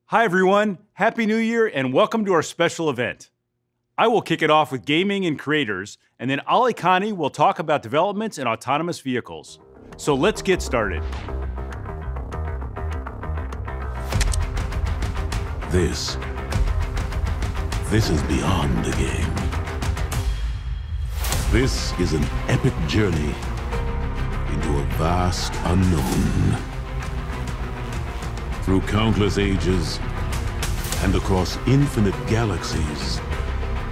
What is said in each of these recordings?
Hi everyone, Happy New Year and welcome to our special event. I will kick it off with gaming and creators, and then Ali Khani will talk about developments in autonomous vehicles. So let's get started. This is beyond a game. This is an epic journey into a vast unknown. Through countless ages and across infinite galaxies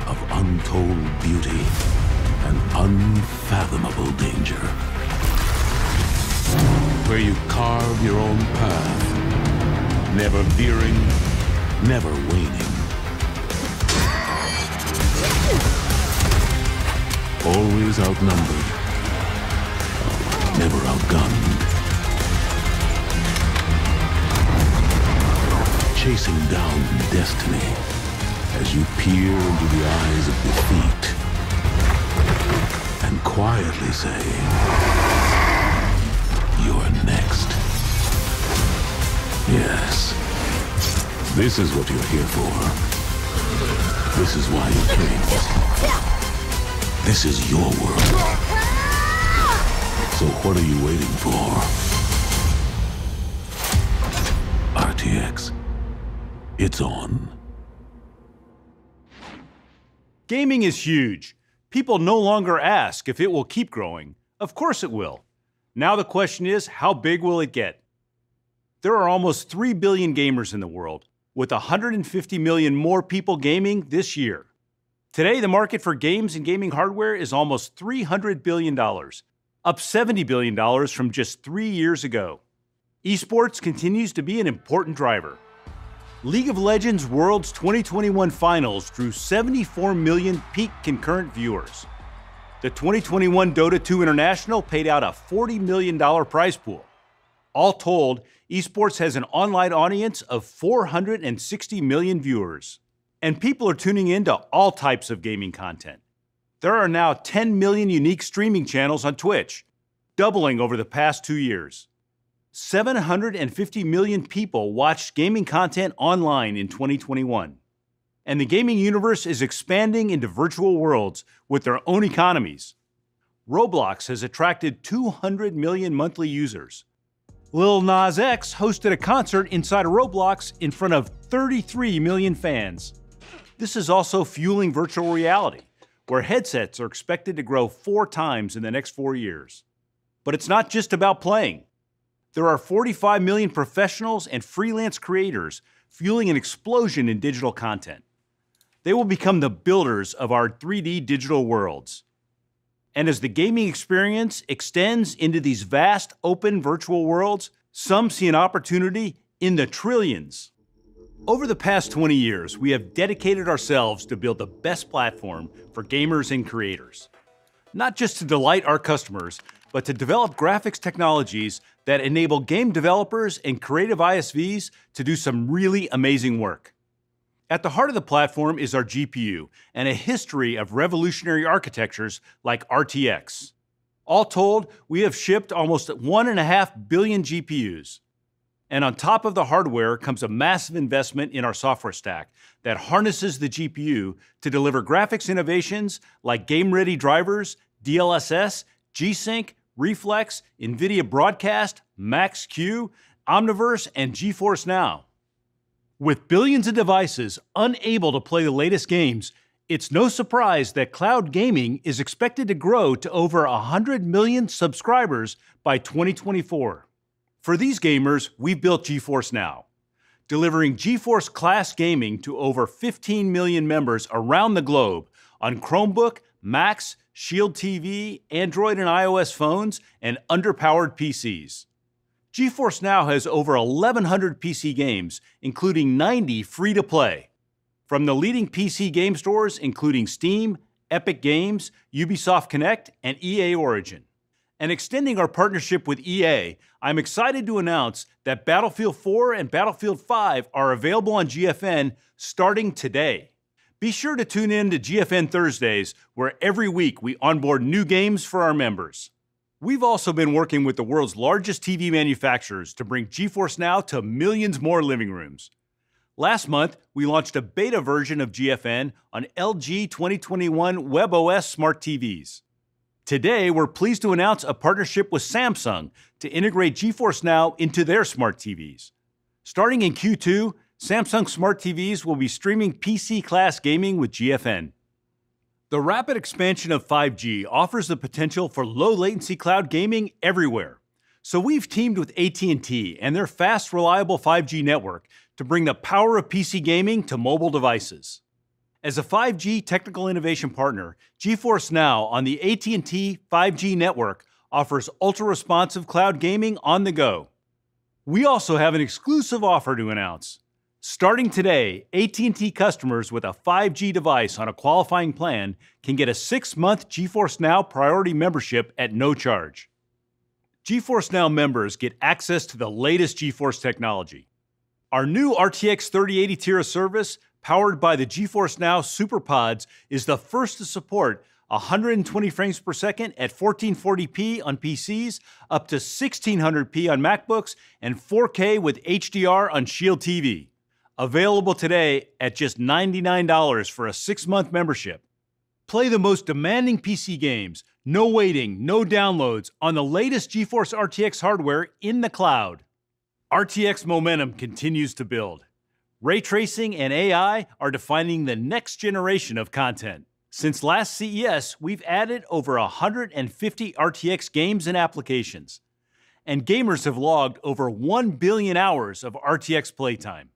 of untold beauty and unfathomable danger. Where you carve your own path, never veering, never waning. Always outnumbered, never outgunned. Chasing down destiny as you peer into the eyes of defeat and quietly say, "You're next." Yes, this is what you're here for. This is why you came. This is your world. So what are you waiting for? RTX. It's on. Gaming is huge. People no longer ask if it will keep growing. Of course it will. Now the question is, how big will it get? There are almost 3 billion gamers in the world, with 150 million more people gaming this year. Today, the market for games and gaming hardware is almost $300 billion, up $70 billion from just 3 years ago. Esports continues to be an important driver. League of Legends World's 2021 Finals drew 74 million peak concurrent viewers. The 2021 Dota 2 International paid out a $40 million prize pool. All told, esports has an online audience of 460 million viewers. And people are tuning into all types of gaming content. There are now 10 million unique streaming channels on Twitch, doubling over the past 2 years. 750 million people watched gaming content online in 2021. And the gaming universe is expanding into virtual worlds with their own economies. Roblox has attracted 200 million monthly users. Lil Nas X hosted a concert inside of Roblox in front of 33 million fans. This is also fueling virtual reality, where headsets are expected to grow 4 times in the next 4 years. But it's not just about playing. There are 45 million professionals and freelance creators fueling an explosion in digital content. They will become the builders of our 3D digital worlds. And as the gaming experience extends into these vast, open virtual worlds, some see an opportunity in the trillions. Over the past 20 years, we have dedicated ourselves to build the best platform for gamers and creators. Not just to delight our customers, but to develop graphics technologies that enable game developers and creative ISVs to do some really amazing work. At the heart of the platform is our GPU and a history of revolutionary architectures like RTX. All told, we have shipped almost 1.5 billion GPUs. And on top of the hardware comes a massive investment in our software stack that harnesses the GPU to deliver graphics innovations like game-ready drivers, DLSS, G-Sync, Reflex, NVIDIA Broadcast, Max-Q, Omniverse, and GeForce Now. With billions of devices unable to play the latest games, it's no surprise that cloud gaming is expected to grow to over 100 million subscribers by 2024. For these gamers, we've built GeForce Now, delivering GeForce class gaming to over 15 million members around the globe on Chromebook, Macs, Shield TV, Android and iOS phones, and underpowered PCs. GeForce Now has over 1,100 PC games, including 90 free-to-play. From the leading PC game stores, including Steam, Epic Games, Ubisoft Connect, and EA Origin. And extending our partnership with EA, I'm excited to announce that Battlefield 4 and Battlefield 5 are available on GFN starting today. Be sure to tune in to GFN Thursdays, where every week we onboard new games for our members. We've also been working with the world's largest TV manufacturers to bring GeForce Now to millions more living rooms. Last month, we launched a beta version of GFN on LG 2021 WebOS smart TVs. Today, we're pleased to announce a partnership with Samsung to integrate GeForce Now into their smart TVs. Starting in Q2, Samsung smart TVs will be streaming PC-class gaming with GFN. The rapid expansion of 5G offers the potential for low-latency cloud gaming everywhere. So we've teamed with AT&T and their fast, reliable 5G network to bring the power of PC gaming to mobile devices. As a 5G technical innovation partner, GeForce Now on the AT&T 5G network offers ultra-responsive cloud gaming on the go. We also have an exclusive offer to announce. Starting today, AT&T customers with a 5G device on a qualifying plan can get a 6-month GeForce Now priority membership at no charge. GeForce Now members get access to the latest GeForce technology. Our new RTX 3080 tier of service, powered by the GeForce Now SuperPods, is the first to support 120 frames per second at 1440p on PCs, up to 1600p on MacBooks, and 4K with HDR on Shield TV. Available today at just $99 for a 6-month membership. Play the most demanding PC games, no waiting, no downloads, on the latest GeForce RTX hardware in the cloud. RTX momentum continues to build. Ray tracing and AI are defining the next generation of content. Since last CES, we've added over 150 RTX games and applications. And gamers have logged over 1 billion hours of RTX playtime.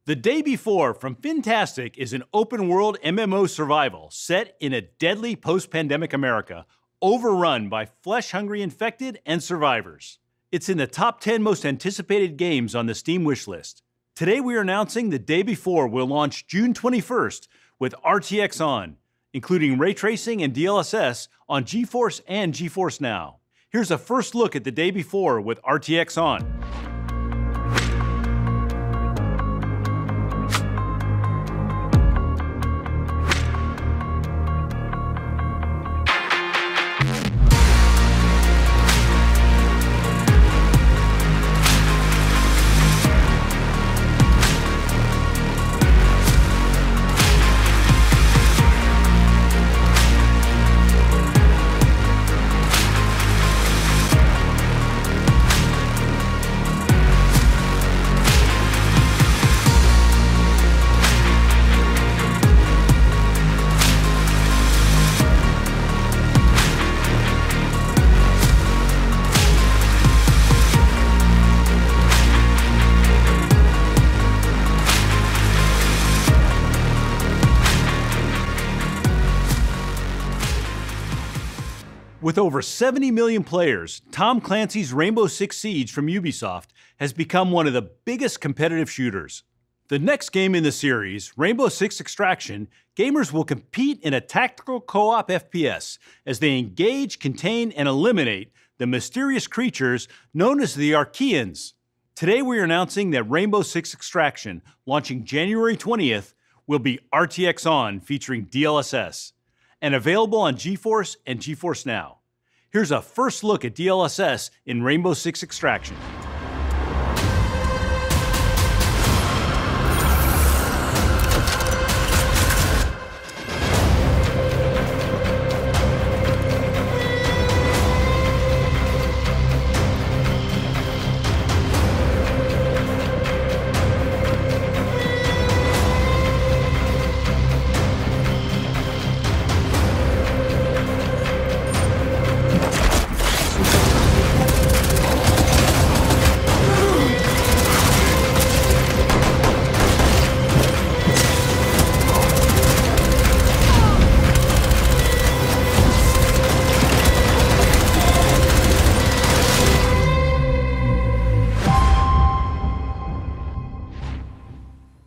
The Day Before from Fantastic is an open-world MMO survival set in a deadly post-pandemic America, overrun by flesh-hungry infected and survivors. It's in the top 10 most anticipated games on the Steam wishlist. Today we are announcing The Day Before will launch June 21st with RTX on, including ray tracing and DLSS on GeForce and GeForce Now. Here's a first look at The Day Before with RTX on. With over 70 million players, Tom Clancy's Rainbow Six Siege from Ubisoft has become one of the biggest competitive shooters. The next game in the series, Rainbow Six Extraction, gamers will compete in a tactical co-op FPS as they engage, contain, and eliminate the mysterious creatures known as the Archaeans. Today we are announcing that Rainbow Six Extraction, launching January 20th, will be RTX on featuring DLSS, and available on GeForce and GeForce Now. Here's a first look at DLSS in Rainbow Six Extraction.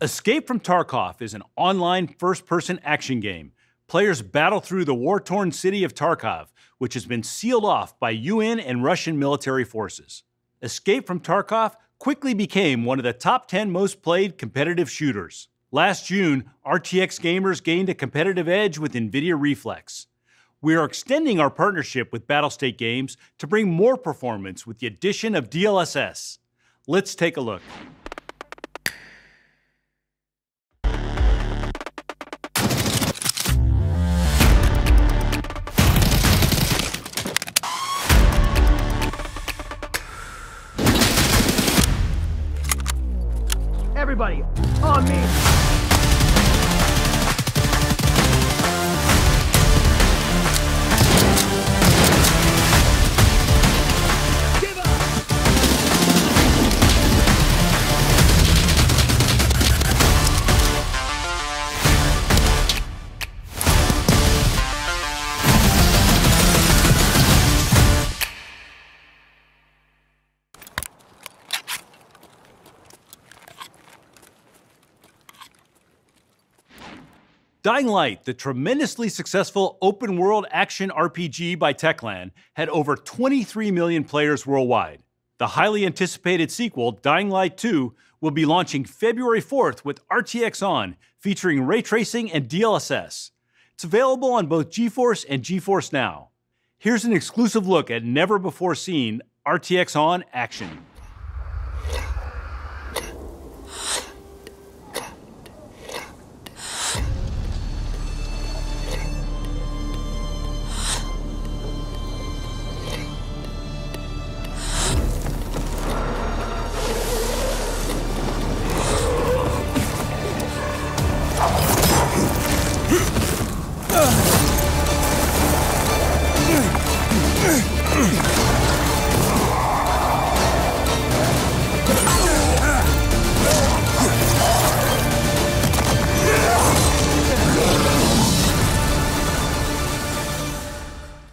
Escape from Tarkov is an online first-person action game. Players battle through the war-torn city of Tarkov, which has been sealed off by UN and Russian military forces. Escape from Tarkov quickly became one of the top 10 most played competitive shooters. Last June, RTX gamers gained a competitive edge with NVIDIA Reflex. We are extending our partnership with Battlestate Games to bring more performance with the addition of DLSS. Let's take a look. Everybody, on me! Dying Light, the tremendously successful open-world action RPG by Techland, had over 23 million players worldwide. The highly anticipated sequel, Dying Light 2, will be launching February 4th with RTX On, featuring ray tracing and DLSS. It's available on both GeForce and GeForce Now. Here's an exclusive look at never-before-seen RTX On action.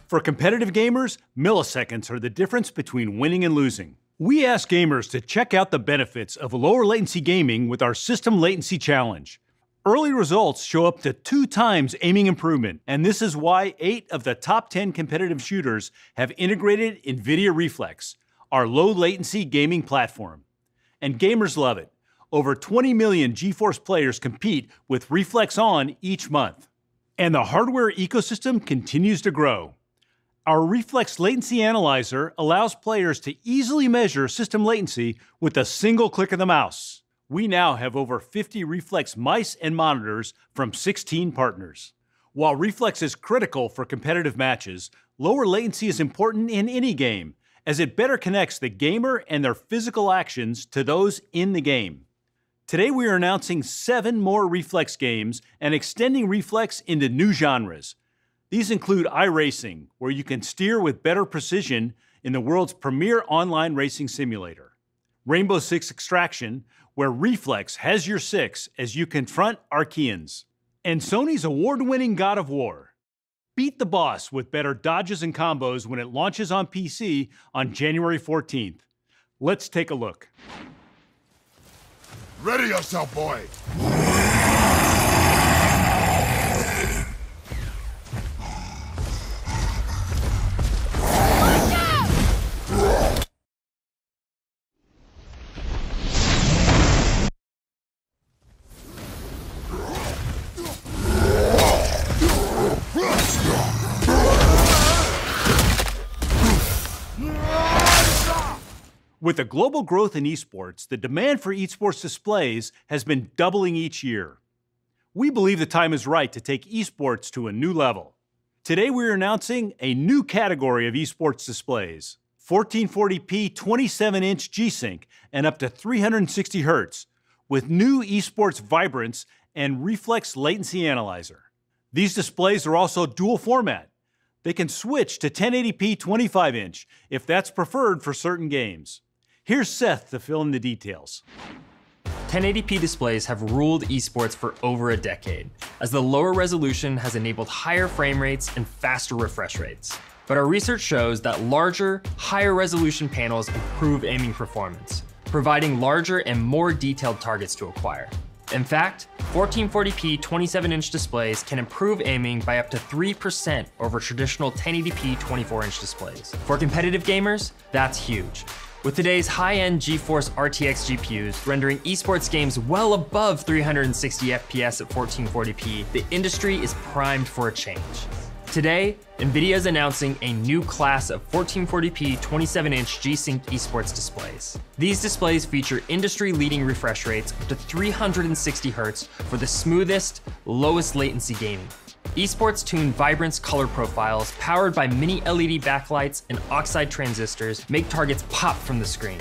For competitive gamers, milliseconds are the difference between winning and losing. We ask gamers to check out the benefits of lower latency gaming with our System Latency Challenge. Early results show up to 2 times aiming improvement, and this is why 8 of the top 10 competitive shooters have integrated NVIDIA Reflex, our low latency gaming platform. And gamers love it. Over 20 million GeForce players compete with Reflex On each month. And the hardware ecosystem continues to grow. Our Reflex Latency Analyzer allows players to easily measure system latency with a single click of the mouse. We now have over 50 Reflex mice and monitors from 16 partners. While Reflex is critical for competitive matches, lower latency is important in any game, as it better connects the gamer and their physical actions to those in the game. Today we are announcing 7 more Reflex games and extending Reflex into new genres. These include iRacing, where you can steer with better precision in the world's premier online racing simulator. Rainbow Six Extraction, where Reflex has your 6 as you confront Archeans. And Sony's award-winning God of War. Beat the boss with better dodges and combos when it launches on PC on January 14th. Let's take a look. Ready yourself, boy! With the global growth in esports, the demand for esports displays has been doubling each year. We believe the time is right to take esports to a new level. Today we're announcing a new category of esports displays: 1440p 27-inch G-Sync and up to 360 Hz, with new esports vibrance and Reflex Latency Analyzer. These displays are also dual format. They can switch to 1080p 25-inch if that's preferred for certain games. Here's Seth to fill in the details. 1080p displays have ruled esports for over a decade, as the lower resolution has enabled higher frame rates and faster refresh rates. But our research shows that larger, higher resolution panels improve aiming performance, providing larger and more detailed targets to acquire. In fact, 1440p 27-inch displays can improve aiming by up to 3% over traditional 1080p 24-inch displays. For competitive gamers, that's huge. With today's high-end GeForce RTX GPUs rendering esports games well above 360 FPS at 1440p, the industry is primed for a change. Today, NVIDIA is announcing a new class of 1440p 27-inch G-Sync esports displays. These displays feature industry-leading refresh rates up to 360 Hz for the smoothest, lowest latency gaming. Esports-tuned vibrance color profiles powered by mini LED backlights and oxide transistors make targets pop from the screen.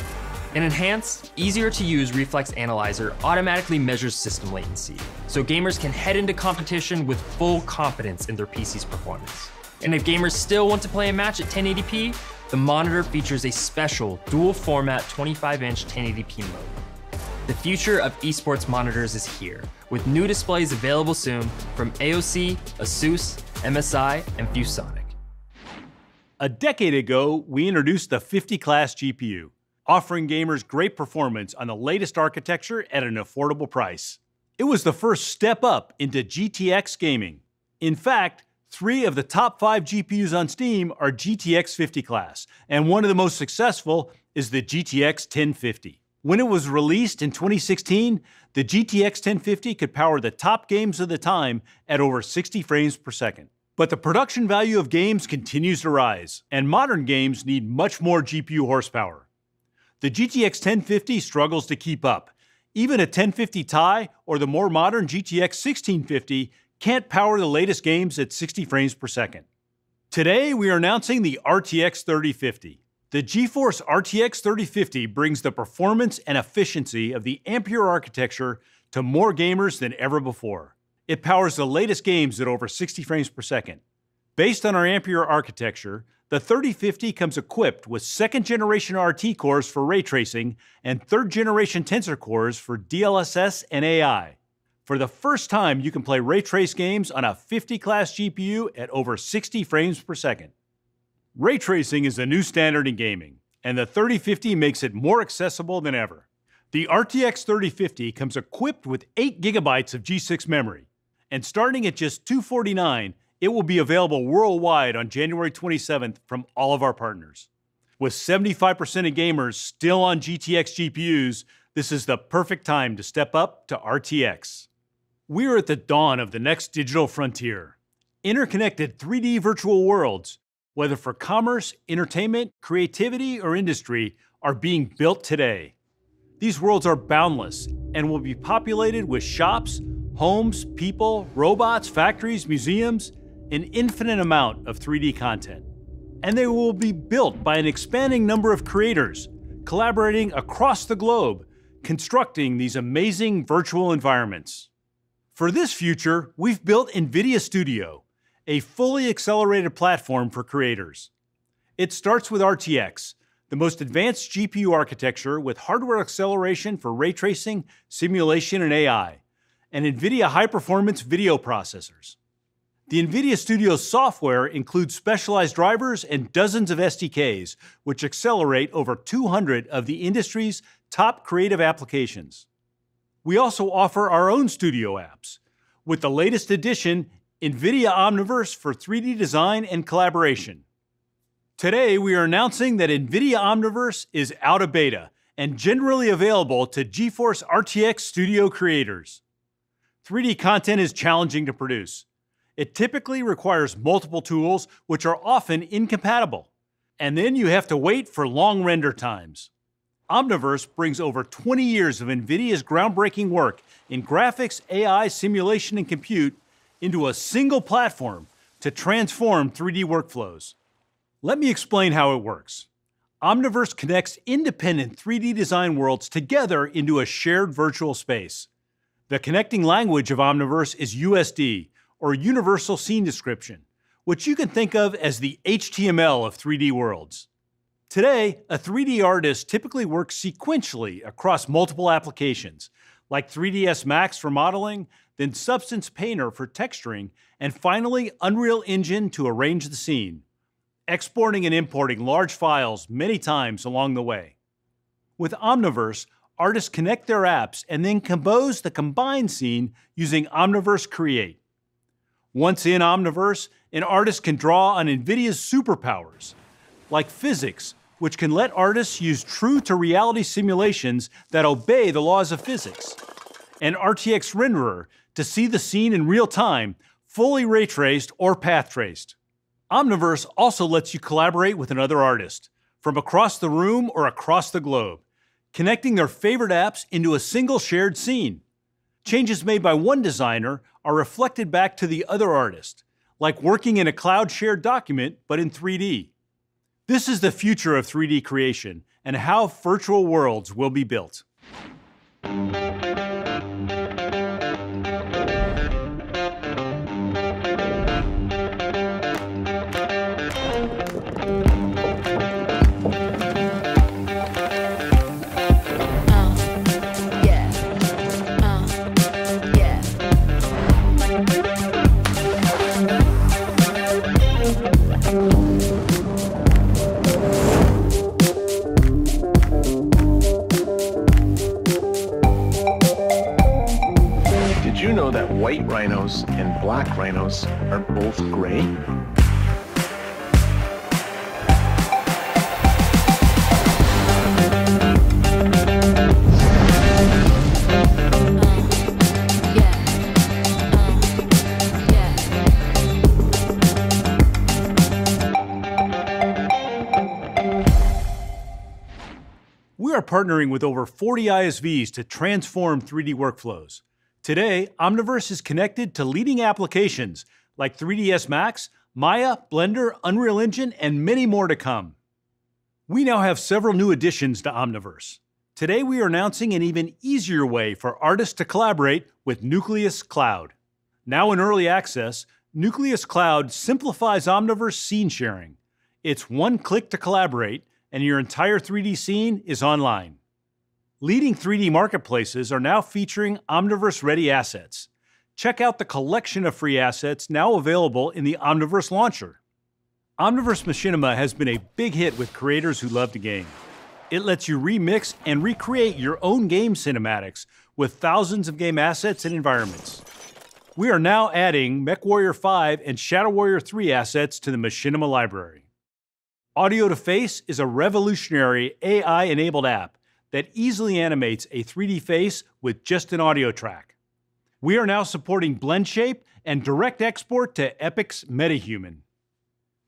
An enhanced, easier-to-use Reflex Analyzer automatically measures system latency, so gamers can head into competition with full confidence in their PC's performance. And if gamers still want to play a match at 1080p, the monitor features a special dual-format 25-inch 1080p mode. The future of esports monitors is here, with new displays available soon from AOC, Asus, MSI, and ViewSonic. A decade ago, we introduced the 50 class GPU, offering gamers great performance on the latest architecture at an affordable price. It was the first step up into GTX gaming. In fact, 3 of the top 5 GPUs on Steam are GTX 50 class, and one of the most successful is the GTX 1050. When it was released in 2016, the GTX 1050 could power the top games of the time at over 60 frames per second. But the production value of games continues to rise, and modern games need much more GPU horsepower. The GTX 1050 struggles to keep up. Even a 1050 Ti or the more modern GTX 1650 can't power the latest games at 60 frames per second. Today, we are announcing the RTX 3050. The GeForce RTX 3050 brings the performance and efficiency of the Ampere architecture to more gamers than ever before. It powers the latest games at over 60 frames per second. Based on our Ampere architecture, the 3050 comes equipped with 2nd-generation RT cores for ray tracing and 3rd-generation Tensor cores for DLSS and AI. For the first time, you can play ray trace games on a 50-class GPU at over 60 frames per second. Ray tracing is the new standard in gaming, and the 3050 makes it more accessible than ever. The RTX 3050 comes equipped with 8 GB of G6 memory, and starting at just $249, it will be available worldwide on January 27th from all of our partners. With 75% of gamers still on GTX GPUs, this is the perfect time to step up to RTX. We are at the dawn of the next digital frontier. Interconnected 3D virtual worlds, whether for commerce, entertainment, creativity, or industry, are being built today. These worlds are boundless and will be populated with shops, homes, people, robots, factories, museums, an infinite amount of 3D content. And they will be built by an expanding number of creators, collaborating across the globe, constructing these amazing virtual environments. For this future, we've built NVIDIA Studio, a fully accelerated platform for creators. It starts with RTX, the most advanced GPU architecture with hardware acceleration for ray tracing, simulation, and AI, and NVIDIA high-performance video processors. The NVIDIA Studio software includes specialized drivers and dozens of SDKs, which accelerate over 200 of the industry's top creative applications. We also offer our own studio apps, with the latest edition, NVIDIA Omniverse for 3D design and collaboration. Today, we are announcing that NVIDIA Omniverse is out of beta and generally available to GeForce RTX Studio creators. 3D content is challenging to produce. It typically requires multiple tools, which are often incompatible. And then you have to wait for long render times. Omniverse brings over 20 years of NVIDIA's groundbreaking work in graphics, AI, simulation, and compute into a single platform to transform 3D workflows. Let me explain how it works. Omniverse connects independent 3D design worlds together into a shared virtual space. The connecting language of Omniverse is USD, or Universal Scene Description, which you can think of as the HTML of 3D worlds. Today, a 3D artist typically works sequentially across multiple applications, like 3ds Max for modeling, then Substance Painter for texturing, and finally Unreal Engine to arrange the scene, exporting and importing large files many times along the way. With Omniverse, artists connect their apps and then compose the combined scene using Omniverse Create. Once in Omniverse, an artist can draw on NVIDIA's superpowers, like physics, which can let artists use true-to-reality simulations that obey the laws of physics, and RTX Renderer to see the scene in real time, fully ray-traced or path-traced. Omniverse also lets you collaborate with another artist, from across the room or across the globe, connecting their favorite apps into a single shared scene. Changes made by one designer are reflected back to the other artist, like working in a cloud shared document, but in 3D. This is the future of 3D creation, and how virtual worlds will be built. Did you know that white rhinos and black rhinos are both gray? We are partnering with over 40 ISVs to transform 3D workflows. Today, Omniverse is connected to leading applications like 3ds Max, Maya, Blender, Unreal Engine, and many more to come. We now have several new additions to Omniverse. Today, we are announcing an even easier way for artists to collaborate with Nucleus Cloud. Now in early access, Nucleus Cloud simplifies Omniverse scene sharing. It's one click to collaborate, and your entire 3D scene is online. Leading 3D marketplaces are now featuring Omniverse-ready assets. Check out the collection of free assets now available in the Omniverse launcher. Omniverse Machinima has been a big hit with creators who love to game. It lets you remix and recreate your own game cinematics with thousands of game assets and environments. We are now adding MechWarrior 5 and Shadow Warrior 3 assets to the Machinima library. Audio to Face is a revolutionary AI-enabled app that easily animates a 3D face with just an audio track. We are now supporting blend shape and direct export to Epic's MetaHuman.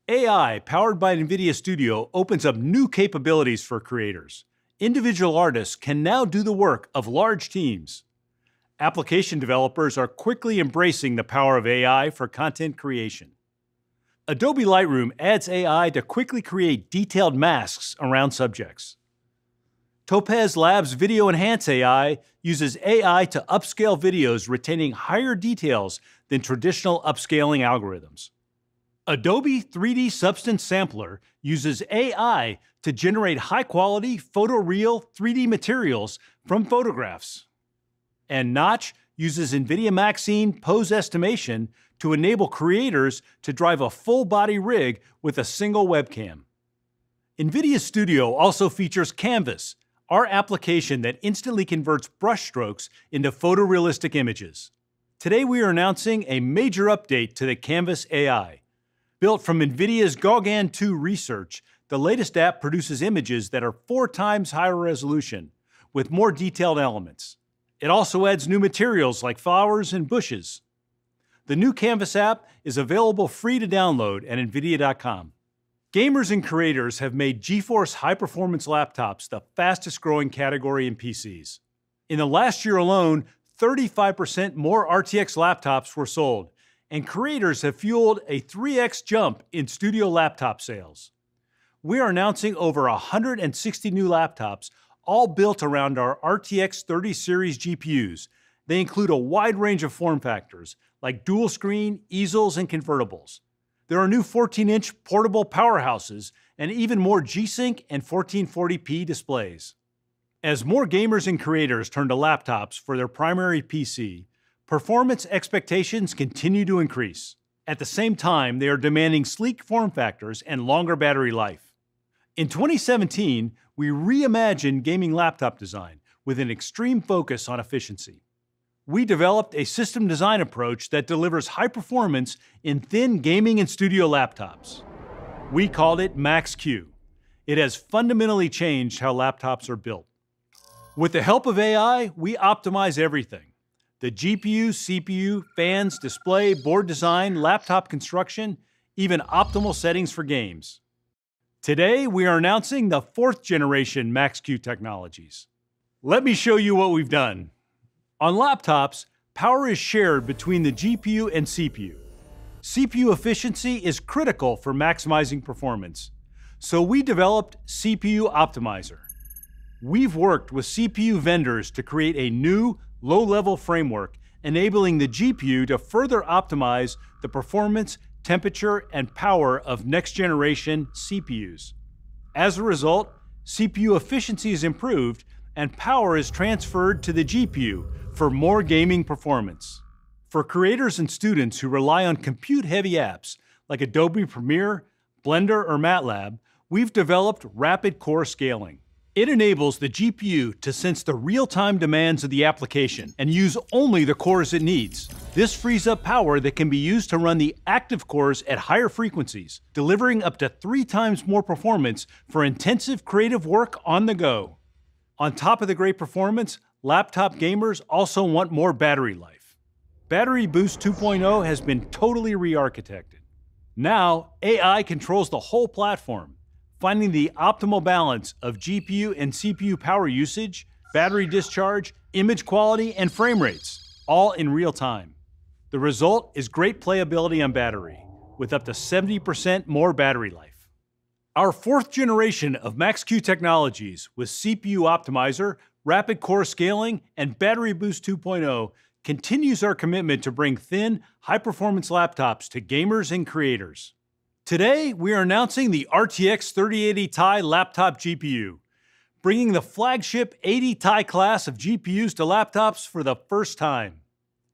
AI, powered by NVIDIA Studio, opens up new capabilities for creators. Individual artists can now do the work of large teams. Application developers are quickly embracing the power of AI for content creation. Adobe Lightroom adds AI to quickly create detailed masks around subjects. Topaz Labs Video Enhance AI uses AI to upscale videos retaining higher details than traditional upscaling algorithms. Adobe 3D Substance Sampler uses AI to generate high-quality photoreal 3D materials from photographs. And Notch uses NVIDIA Maxine pose estimation to enable creators to drive a full-body rig with a single webcam. NVIDIA Studio also features Canvas, our application that instantly converts brushstrokes into photorealistic images. Today we are announcing a major update to the Canvas AI. Built from NVIDIA's Gauguin 2 research, the latest app produces images that are 4 times higher resolution, with more detailed elements. It also adds new materials like flowers and bushes. The new Canvas app is available free to download at NVIDIA.com. Gamers and creators have made GeForce high-performance laptops the fastest-growing category in PCs. In the last year alone, 35% more RTX laptops were sold, and creators have fueled a 3x jump in studio laptop sales. We are announcing over 160 new laptops, all built around our RTX 30 series GPUs. They include a wide range of form factors, like dual-screen, easels, and convertibles. There are new 14-inch portable powerhouses and even more G-Sync and 1440p displays. As more gamers and creators turn to laptops for their primary PC, performance expectations continue to increase. At the same time, they are demanding sleek form factors and longer battery life. In 2017, we reimagined gaming laptop design with an extreme focus on efficiency. We developed a system design approach that delivers high performance in thin gaming and studio laptops. We called it Max-Q. It has fundamentally changed how laptops are built. With the help of AI, we optimize everything: the GPU, CPU, fans, display, board design, laptop construction, even optimal settings for games. Today, we are announcing the 4th generation Max-Q technologies. Let me show you what we've done. On laptops, power is shared between the GPU and CPU. CPU efficiency is critical for maximizing performance, so we developed CPU Optimizer. We've worked with CPU vendors to create a new, low-level framework, enabling the GPU to further optimize the performance, temperature, and power of next-generation CPUs. As a result, CPU efficiency is improved and power is transferred to the GPU for more gaming performance. For creators and students who rely on compute-heavy apps like Adobe Premiere, Blender, or MATLAB, we've developed rapid core scaling. It enables the GPU to sense the real-time demands of the application and use only the cores it needs. This frees up power that can be used to run the active cores at higher frequencies, delivering up to 3 times more performance for intensive creative work on the go. On top of the great performance, laptop gamers also want more battery life. Battery Boost 2.0 has been totally re-architected. Now, AI controls the whole platform, finding the optimal balance of GPU and CPU power usage, battery discharge, image quality, and frame rates, all in real time. The result is great playability on battery, with up to 70% more battery life. Our 4th generation of Max-Q technologies with CPU Optimizer, Rapid Core Scaling, and Battery Boost 2.0 continues our commitment to bring thin, high-performance laptops to gamers and creators. Today, we are announcing the RTX 3080 Ti laptop GPU, bringing the flagship 80 Ti class of GPUs to laptops for the first time.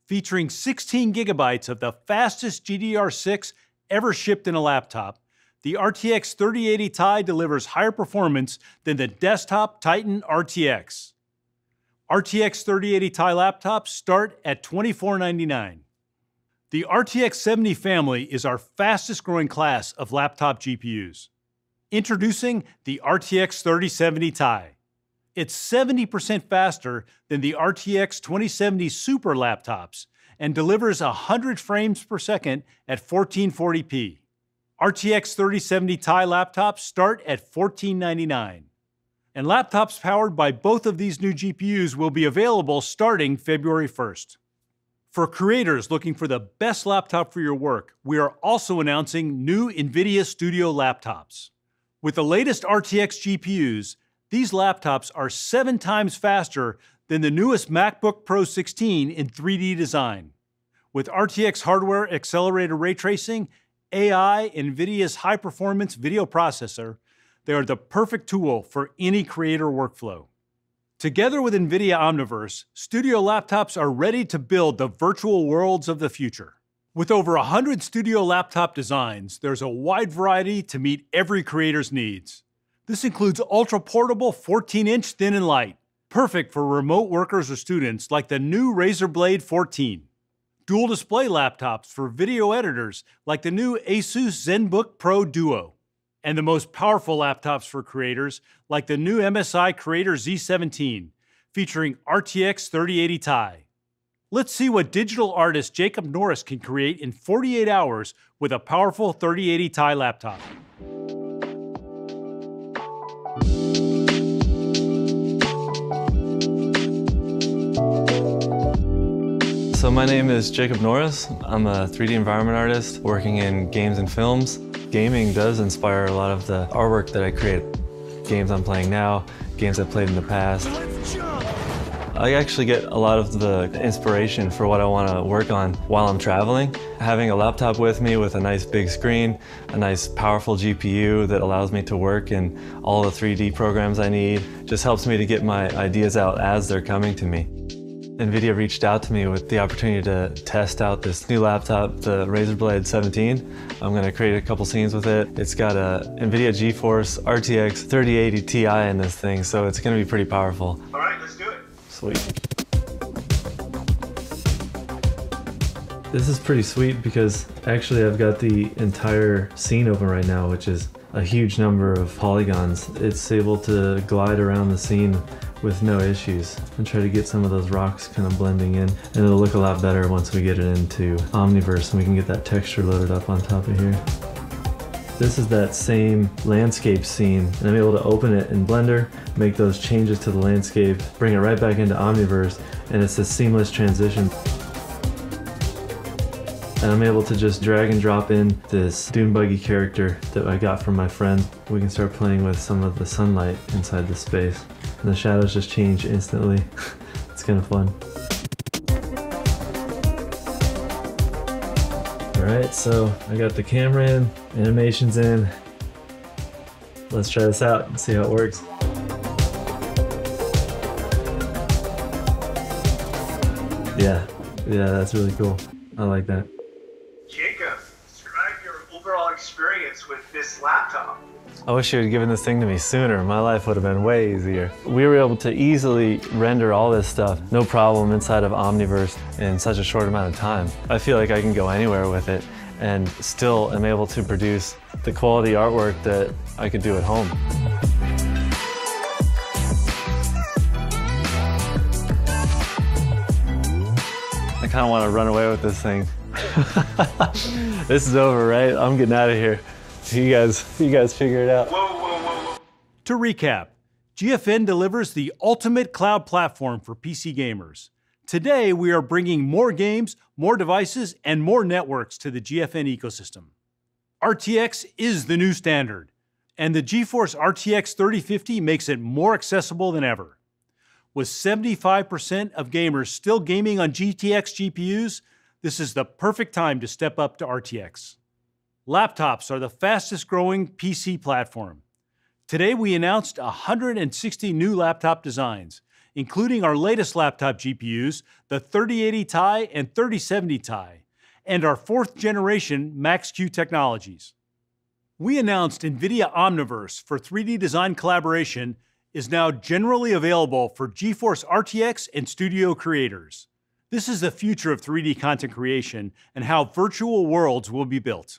Featuring 16 gigabytes of the fastest GDDR6 ever shipped in a laptop, the RTX 3080 Ti delivers higher performance than the desktop Titan RTX. RTX 3080 Ti laptops start at $2499. The RTX 70 family is our fastest growing class of laptop GPUs. Introducing the RTX 3070 Ti. It's 70% faster than the RTX 2070 Super laptops and delivers 100 frames per second at 1440p. RTX 3070 Ti laptops start at $1499. And laptops powered by both of these new GPUs will be available starting February 1st. For creators looking for the best laptop for your work, we are also announcing new NVIDIA Studio laptops. With the latest RTX GPUs, these laptops are 7 times faster than the newest MacBook Pro 16 in 3D design. With RTX hardware accelerated ray tracing, AI, NVIDIA's high-performance video processor, they are the perfect tool for any creator workflow. Together with NVIDIA Omniverse, Studio laptops are ready to build the virtual worlds of the future. With over 100 Studio laptop designs, there's a wide variety to meet every creator's needs. This includes ultra-portable 14-inch thin and light, perfect for remote workers or students like the new Razer Blade 14. Dual display laptops for video editors like the new Asus ZenBook Pro Duo. And the most powerful laptops for creators like the new MSI Creator Z17, featuring RTX 3080 Ti. Let's see what digital artist Jacob Norris can create in 48 hours with a powerful 3080 Ti laptop. So my name is Jacob Norris. I'm a 3D environment artist working in games and films. Gaming does inspire a lot of the artwork that I create. Games I'm playing now, games I've played in the past. I actually get a lot of the inspiration for what I want to work on while I'm traveling. Having a laptop with me with a nice big screen, a nice powerful GPU that allows me to work in all the 3D programs I need, just helps me to get my ideas out as they're coming to me. NVIDIA reached out to me with the opportunity to test out this new laptop, the Razer Blade 17. I'm going to create a couple scenes with it. It's got a NVIDIA GeForce RTX 3080 Ti in this thing, so it's going to be pretty powerful. All right, let's do it. Sweet. This is pretty sweet because actually I've got the entire scene open right now, which is a huge number of polygons. It's able to glide around the scene with no issues and try to get some of those rocks kind of blending in, and it'll look a lot better once we get it into Omniverse and we can get that texture loaded up on top of here. This is that same landscape scene, and I'm able to open it in Blender, make those changes to the landscape, bring it right back into Omniverse, and it's a seamless transition. And I'm able to just drag and drop in this dune buggy character that I got from my friend. We can start playing with some of the sunlight inside the space. and the shadows just change instantly. It's kind of fun. Alright, so I got the camera in, animations in. Let's try this out and see how it works. Yeah, that's really cool. I like that. Jacob, describe your overall experience with this laptop. I wish you had given this thing to me sooner. My life would have been way easier. We were able to easily render all this stuff, no problem, inside of Omniverse in such a short amount of time. I feel like I can go anywhere with it and still am able to produce the quality artwork that I could do at home. I kind of want to run away with this thing. This is over, right? I'm getting out of here. You guys figure it out. Whoa. To recap, GFN delivers the ultimate cloud platform for PC gamers. Today, we are bringing more games, more devices, and more networks to the GFN ecosystem. RTX is the new standard, and the GeForce RTX 3050 makes it more accessible than ever. With 75% of gamers still gaming on GTX GPUs, this is the perfect time to step up to RTX. Laptops are the fastest growing PC platform. Today we announced 160 new laptop designs, including our latest laptop GPUs, the 3080 Ti and 3070 Ti, and our 4th generation Max-Q technologies. We announced NVIDIA Omniverse for 3D design collaboration is now generally available for GeForce RTX and Studio creators. This is the future of 3D content creation and how virtual worlds will be built.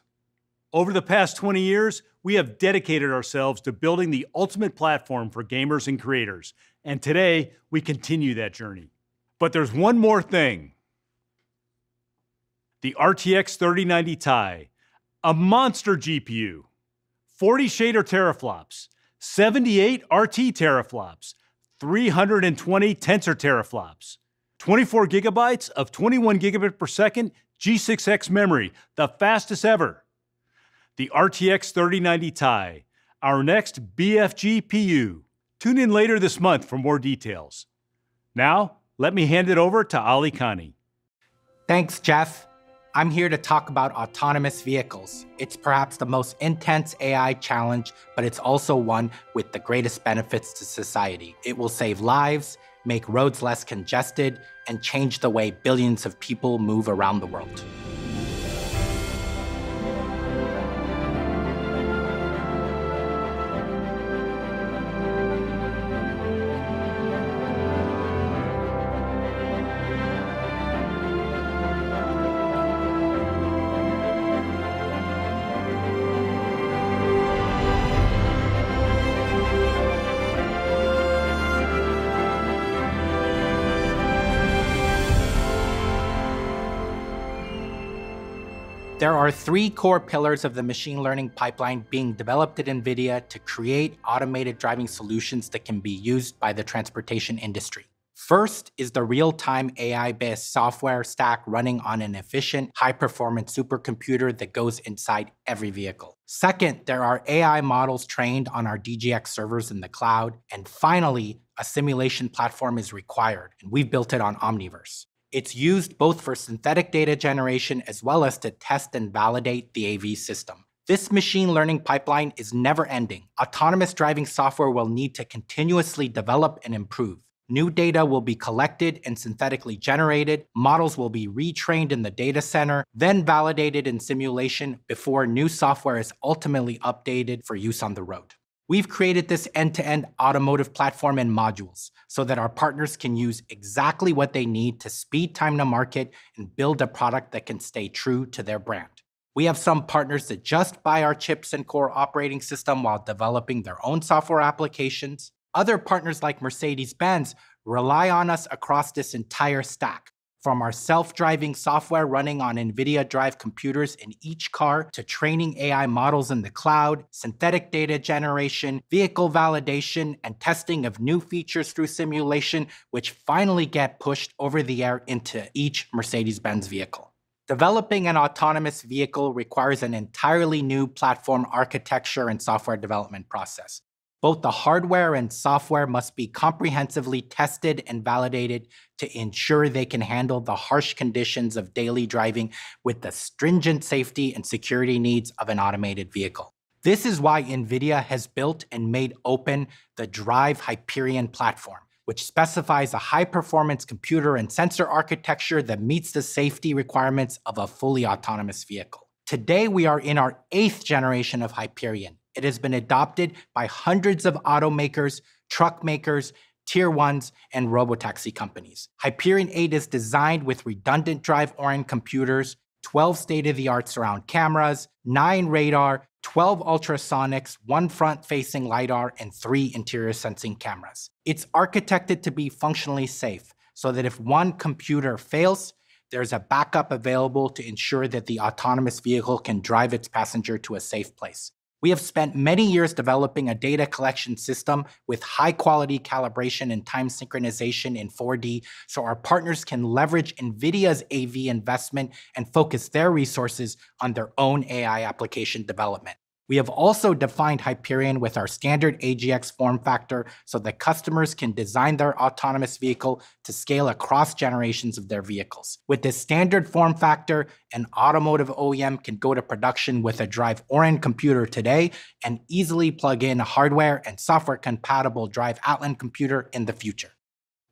Over the past 20 years, we have dedicated ourselves to building the ultimate platform for gamers and creators, and today we continue that journey. But there's one more thing. The RTX 3090 Ti, a monster GPU, 40 shader teraflops, 78 RT teraflops, 320 tensor teraflops, 24 gigabytes of 21 gigabit per second G6X memory, the fastest ever. The RTX 3090 Ti, our next BFG PU. Tune in later this month for more details. Now, let me hand it over to Ali Khani. Thanks, Jeff. I'm here to talk about autonomous vehicles. It's perhaps the most intense AI challenge, but it's also one with the greatest benefits to society. It will save lives, make roads less congested, and change the way billions of people move around the world. There are 3 core pillars of the machine learning pipeline being developed at NVIDIA to create automated driving solutions that can be used by the transportation industry. First is the real-time AI-based software stack running on an efficient, high-performance supercomputer that goes inside every vehicle. Second, there are AI models trained on our DGX servers in the cloud. And finally, a simulation platform is required, and we've built it on Omniverse. It's used both for synthetic data generation as well as to test and validate the AV system. This machine learning pipeline is never ending. Autonomous driving software will need to continuously develop and improve. New data will be collected and synthetically generated, models will be retrained in the data center, then validated in simulation before new software is ultimately updated for use on the road. We've created this end-to-end automotive platform in modules so that our partners can use exactly what they need to speed time to market and build a product that can stay true to their brand. We have some partners that just buy our chips and core operating system while developing their own software applications. Other partners like Mercedes-Benz rely on us across this entire stack, from our self-driving software running on NVIDIA Drive computers in each car to training AI models in the cloud, synthetic data generation, vehicle validation, and testing of new features through simulation, which finally get pushed over the air into each Mercedes-Benz vehicle. Developing an autonomous vehicle requires an entirely new platform architecture and software development process. Both the hardware and software must be comprehensively tested and validated to ensure they can handle the harsh conditions of daily driving with the stringent safety and security needs of an automated vehicle. This is why NVIDIA has built and made open the Drive Hyperion platform, which specifies a high-performance computer and sensor architecture that meets the safety requirements of a fully autonomous vehicle. Today, we are in our 8th generation of Hyperion. It has been adopted by hundreds of automakers, truck makers, Tier 1s, and robotaxi companies. Hyperion 8 is designed with redundant drive-oriented computers, 12 state-of-the-art surround cameras, 9 radar, 12 ultrasonics, 1 front-facing LiDAR, and 3 interior sensing cameras. It's architected to be functionally safe, so that if one computer fails, there's a backup available to ensure that the autonomous vehicle can drive its passenger to a safe place. We have spent many years developing a data collection system with high-quality calibration and time synchronization in 4D so our partners can leverage NVIDIA's AV investment and focus their resources on their own AI application development. We have also defined Hyperion with our standard AGX form factor so that customers can design their autonomous vehicle to scale across generations of their vehicles. With this standard form factor, an automotive OEM can go to production with a drive-oriented computer today and easily plug in a hardware and software-compatible Drive Atlan computer in the future.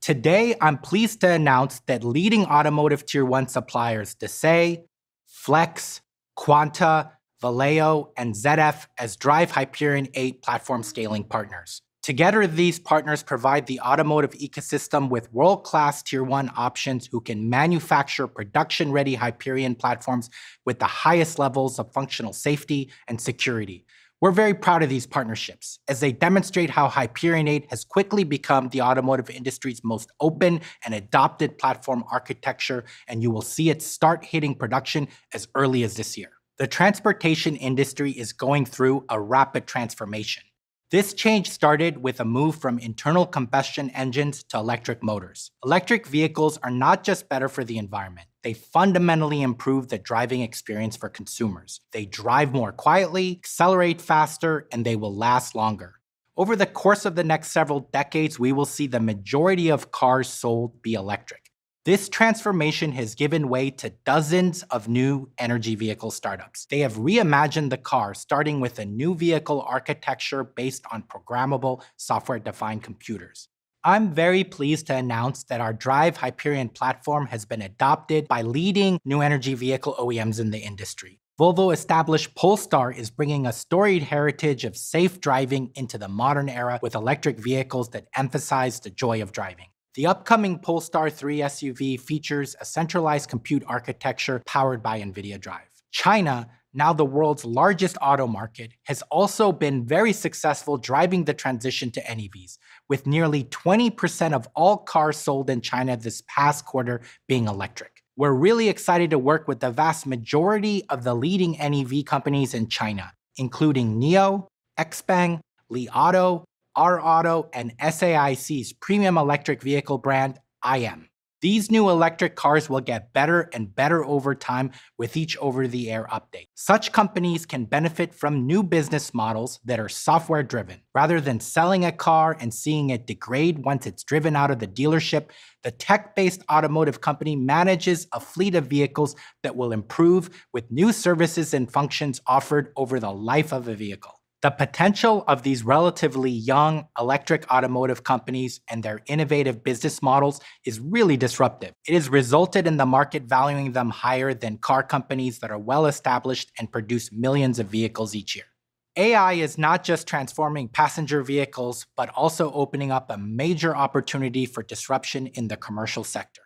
Today, I'm pleased to announce that leading automotive Tier 1 suppliers Desay, Flex, Quanta, Valeo, and ZF as Drive Hyperion 8 platform scaling partners. Together, these partners provide the automotive ecosystem with world-class Tier 1 options who can manufacture production-ready Hyperion platforms with the highest levels of functional safety and security. We're very proud of these partnerships, as they demonstrate how Hyperion 8 has quickly become the automotive industry's most open and adopted platform architecture, and you will see it start hitting production as early as this year. The transportation industry is going through a rapid transformation. This change started with a move from internal combustion engines to electric motors. Electric vehicles are not just better for the environment. They fundamentally improve the driving experience for consumers. They drive more quietly, accelerate faster, and they will last longer. Over the course of the next several decades, we will see the majority of cars sold be electric. This transformation has given way to dozens of new energy vehicle startups. They have reimagined the car, starting with a new vehicle architecture based on programmable, software-defined computers. I'm very pleased to announce that our Drive Hyperion platform has been adopted by leading new energy vehicle OEMs in the industry. Volvo-established Polestar is bringing a storied heritage of safe driving into the modern era with electric vehicles that emphasize the joy of driving. The upcoming Polestar 3 SUV features a centralized compute architecture powered by NVIDIA Drive. China, now the world's largest auto market, has also been very successful driving the transition to NEVs, with nearly 20% of all cars sold in China this past quarter being electric. We're really excited to work with the vast majority of the leading NEV companies in China, including NIO, XPeng, Li Auto, R Auto, and SAIC's premium electric vehicle brand, IM. These new electric cars will get better and better over time with each over-the-air update. Such companies can benefit from new business models that are software-driven. Rather than selling a car and seeing it degrade once it's driven out of the dealership, the tech-based automotive company manages a fleet of vehicles that will improve with new services and functions offered over the life of a vehicle. The potential of these relatively young electric automotive companies and their innovative business models is really disruptive. It has resulted in the market valuing them higher than car companies that are well established and produce millions of vehicles each year. AI is not just transforming passenger vehicles, but also opening up a major opportunity for disruption in the commercial sector.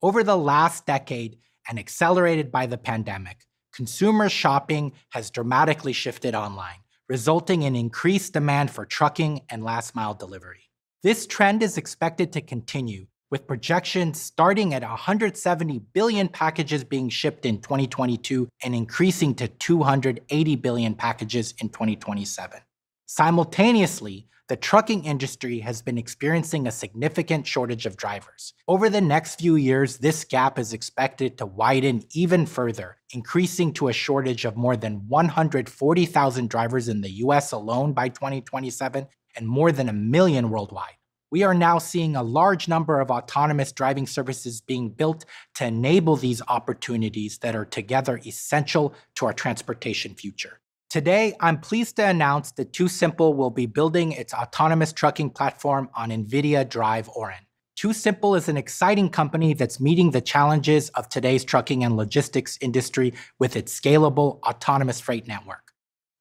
Over the last decade, and accelerated by the pandemic, consumer shopping has dramatically shifted online, resulting in increased demand for trucking and last-mile delivery. This trend is expected to continue, with projections starting at 170 billion packages being shipped in 2022 and increasing to 280 billion packages in 2027. Simultaneously, the trucking industry has been experiencing a significant shortage of drivers. Over the next few years, this gap is expected to widen even further, increasing to a shortage of more than 140,000 drivers in the US alone by 2027, and more than 1 million worldwide. We are now seeing a large number of autonomous driving services being built to enable these opportunities that are together essential to our transportation future. Today, I'm pleased to announce that TuSimple will be building its autonomous trucking platform on NVIDIA Drive Orin. TuSimple is an exciting company that's meeting the challenges of today's trucking and logistics industry with its scalable autonomous freight network.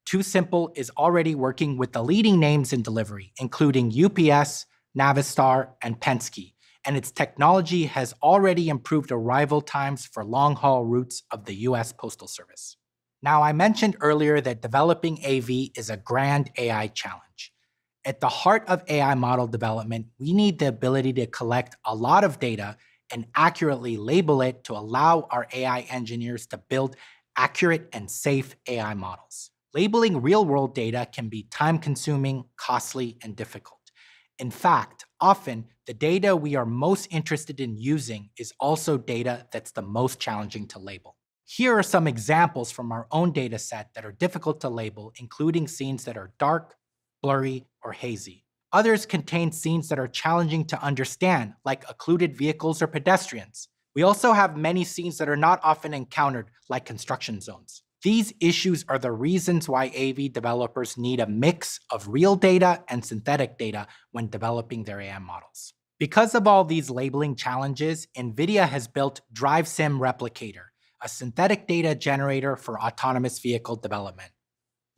TuSimple is already working with the leading names in delivery, including UPS, Navistar, and Penske, and its technology has already improved arrival times for long-haul routes of the U.S. Postal Service. Now, I mentioned earlier that developing AV is a grand AI challenge. At the heart of AI model development, we need the ability to collect a lot of data and accurately label it to allow our AI engineers to build accurate and safe AI models. Labeling real-world data can be time-consuming, costly, and difficult. In fact, often, the data we are most interested in using is also data that's the most challenging to label. Here are some examples from our own data set that are difficult to label, including scenes that are dark, blurry, or hazy. Others contain scenes that are challenging to understand, like occluded vehicles or pedestrians. We also have many scenes that are not often encountered, like construction zones. These issues are the reasons why AV developers need a mix of real data and synthetic data when developing their AI models. Because of all these labeling challenges, NVIDIA has built DriveSim Replicator, a synthetic data generator for autonomous vehicle development.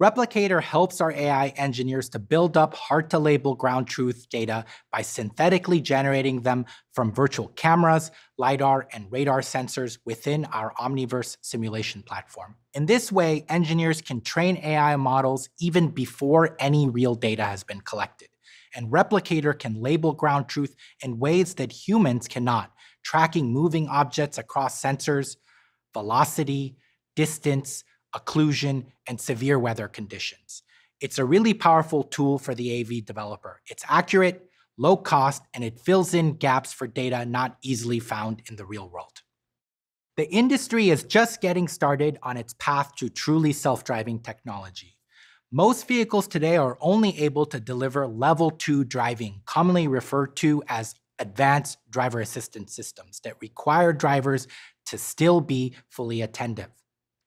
Replicator helps our AI engineers to build up hard-to-label ground truth data by synthetically generating them from virtual cameras, LiDAR, and radar sensors within our Omniverse simulation platform. In this way, engineers can train AI models even before any real data has been collected. And Replicator can label ground truth in ways that humans cannot, tracking moving objects across sensors, velocity, distance, occlusion, and severe weather conditions. It's a really powerful tool for the AV developer. It's accurate, low cost, and it fills in gaps for data not easily found in the real world. The industry is just getting started on its path to truly self-driving technology. Most vehicles today are only able to deliver level 2 driving, commonly referred to as advanced driver assistance systems that require drivers to still be fully attentive.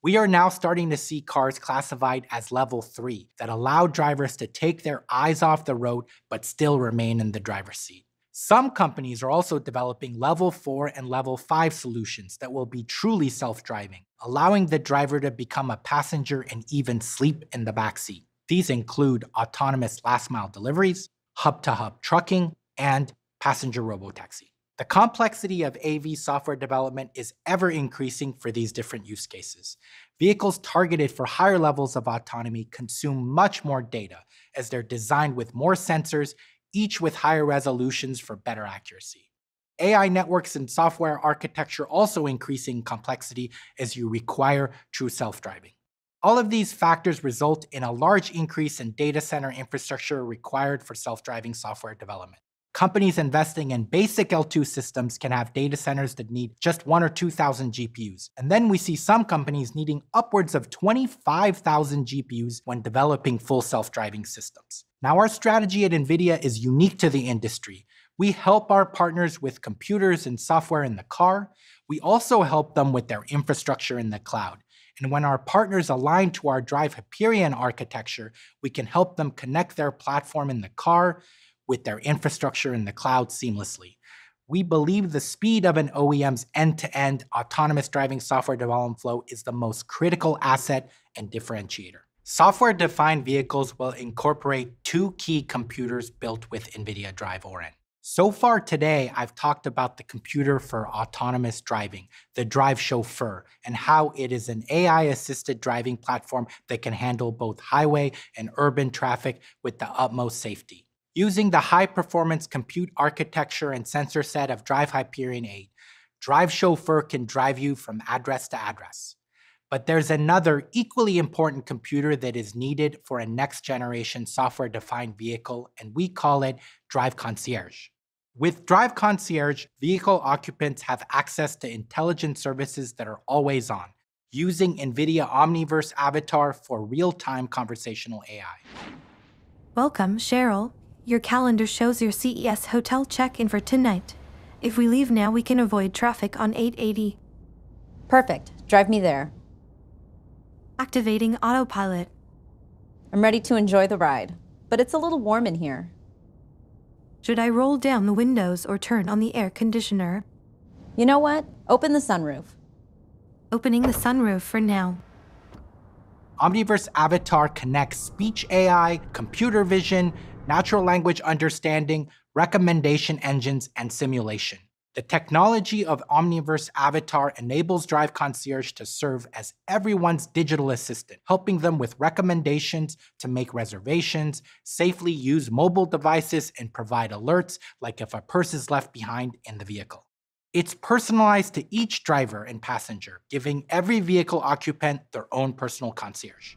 We are now starting to see cars classified as level 3 that allow drivers to take their eyes off the road but still remain in the driver's seat. Some companies are also developing level 4 and level 5 solutions that will be truly self-driving, allowing the driver to become a passenger and even sleep in the backseat. These include autonomous last-mile deliveries, hub-to-hub trucking, and passenger robotaxi. The complexity of AV software development is ever increasing for these different use cases. Vehicles targeted for higher levels of autonomy consume much more data, as they're designed with more sensors, each with higher resolutions for better accuracy. AI networks and software architecture also increasing in complexity as you require true self-driving. All of these factors result in a large increase in data center infrastructure required for self-driving software development. Companies investing in basic L2 systems can have data centers that need just 1,000 or 2,000 GPUs. And then we see some companies needing upwards of 25,000 GPUs when developing full self-driving systems. Now, our strategy at NVIDIA is unique to the industry. We help our partners with computers and software in the car. We also help them with their infrastructure in the cloud. And when our partners align to our Drive Hyperion architecture, we can help them connect their platform in the car with their infrastructure in the cloud seamlessly. We believe the speed of an OEM's end-to-end autonomous driving software development flow is the most critical asset and differentiator. Software-defined vehicles will incorporate 2 key computers built with NVIDIA Drive Orin. So far today, I've talked about the computer for autonomous driving, the Drive Chauffeur, and how it is an AI-assisted driving platform that can handle both highway and urban traffic with the utmost safety. Using the high-performance compute architecture and sensor set of Drive Hyperion 8, Drive Chauffeur can drive you from address to address. But there's another equally important computer that is needed for a next-generation software-defined vehicle, and we call it Drive Concierge. With Drive Concierge, vehicle occupants have access to intelligent services that are always on, using NVIDIA Omniverse Avatar for real-time conversational AI. Welcome, Cheryl. your calendar shows your CES hotel check-in for tonight. If we leave now, we can avoid traffic on 880. Perfect. Drive me there. Activating autopilot. I'm ready to enjoy the ride, but it's a little warm in here. Should I roll down the windows or turn on the air conditioner? You know what? Open the sunroof. Opening the sunroof for now. Omniverse Avatar connects speech AI, computer vision, natural language understanding, recommendation engines, and simulation. The technology of Omniverse Avatar enables Drive Concierge to serve as everyone's digital assistant, helping them with recommendations to make reservations, safely use mobile devices, and provide alerts like if a purse is left behind in the vehicle. It's personalized to each driver and passenger, giving every vehicle occupant their own personal concierge.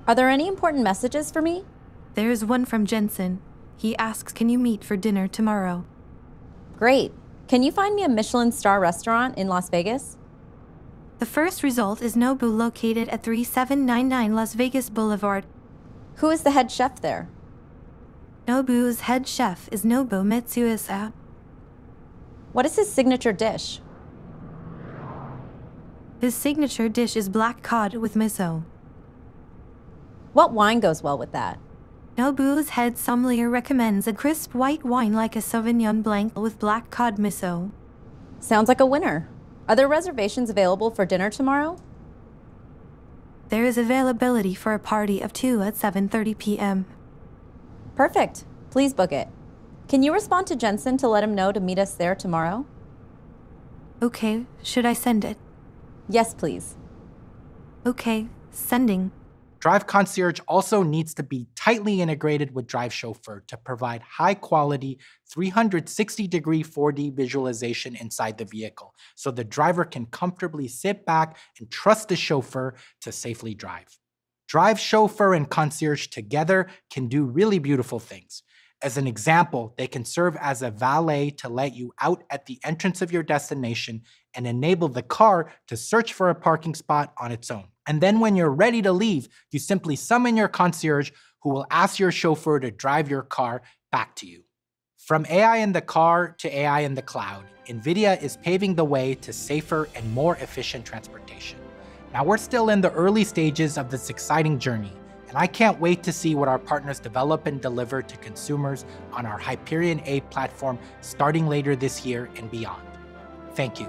Are there any important messages for me? There's one from Jensen. He asks, can you meet for dinner tomorrow? Great. Can you find me a Michelin star restaurant in Las Vegas? The first result is Nobu, located at 3799 Las Vegas Boulevard. Who is the head chef there? Nobu's head chef is Nobu Metsuisa. What is his signature dish? His signature dish is black cod with miso. What wine goes well with that? Nobu's head sommelier recommends a crisp white wine like a Sauvignon Blanc with black cod miso. Sounds like a winner. Are there reservations available for dinner tomorrow? There is availability for a party of 2 at 7:30 p.m. Perfect. Please book it. Can you respond to Jensen to let him know to meet us there tomorrow? Okay, should I send it? Yes, please. Okay, sending. Drive Concierge also needs to be tightly integrated with Drive Chauffeur to provide high-quality 360-degree 4D visualization inside the vehicle, so the driver can comfortably sit back and trust the chauffeur to safely drive. Drive Chauffeur and Concierge together can do really beautiful things. As an example, they can serve as a valet to let you out at the entrance of your destination and enable the car to search for a parking spot on its own. And then when you're ready to leave, you simply summon your concierge, who will ask your chauffeur to drive your car back to you. From AI in the car to AI in the cloud, NVIDIA is paving the way to safer and more efficient transportation. Now, we're still in the early stages of this exciting journey, and I can't wait to see what our partners develop and deliver to consumers on our Hyperion A platform starting later this year and beyond. Thank you.